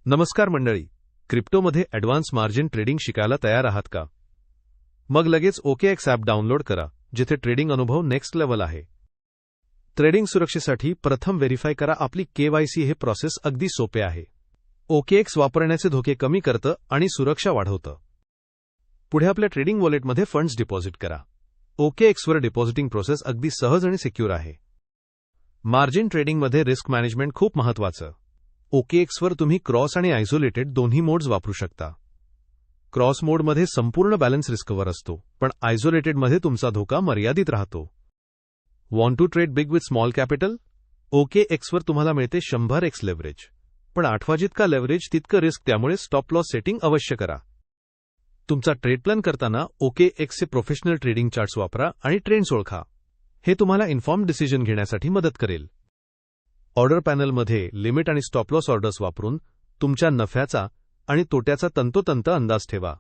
नमस्कार मंडळी, क्रिप्टोमध्ये ॲडव्हान्स मार्जिन ट्रेडिंग शिकायला तयार आहात का? मग लगेच OKX ॲप डाउनलोड करा, जिथे ट्रेडिंग अनुभव नेक्स्ट लेवल आहे. ट्रेडिंग सुरक्षेसाठी प्रथम व्हेरीफाय करा आपली KYC. हे प्रोसेस अगदी सोपे आहे. OKX वापरण्याचे धोके कमी करतं आणि सुरक्षा वाढवतं. पुढे आपल्या ट्रेडिंग वॉलेटमध्ये फंड्स डिपॉझिट करा. OKX वर डिपॉझिटिंग प्रोसेस अगदी सहज आणि सिक्युअर आहे. मार्जिन ट्रेडिंगमध्ये रिस्क मॅनेजमेंट खूप महत्त्वाचं. OKX वर तुम्ही क्रॉस आणि आयसोलेटेड दोन्ही मोड्स वापरू शकता. क्रॉस मोडमध्ये संपूर्ण बॅलन्स रिस्कवर असतो, पण आयसोलेटेडमध्ये तुमचा धोका मर्यादित राहतो. Want to trade big with small capital? OKX वर तुम्हाला मिळते 100x लेव्हरेज. पण आठवा जितका लेव्हरेज तितकं रिस्क, त्यामुळे स्टॉप लॉस सेटिंग अवश्य करा. तुमचा ट्रेड प्लॅन करताना OKX चे प्रोफेशनल ट्रेडिंग चार्ट्स वापरा आणि ट्रेंड्स ओळखा. हे तुम्हाला इन्फॉर्म्ड डिसिजन घेण्यासाठी मदत करेल. ऑर्डर पॅनलमध्ये लिमिट आणि स्टॉप लॉस ऑर्डर्स वापरून तुमच्या नफ्याचा आणि तोट्याचा तंतोतंत अंदाज ठेवा.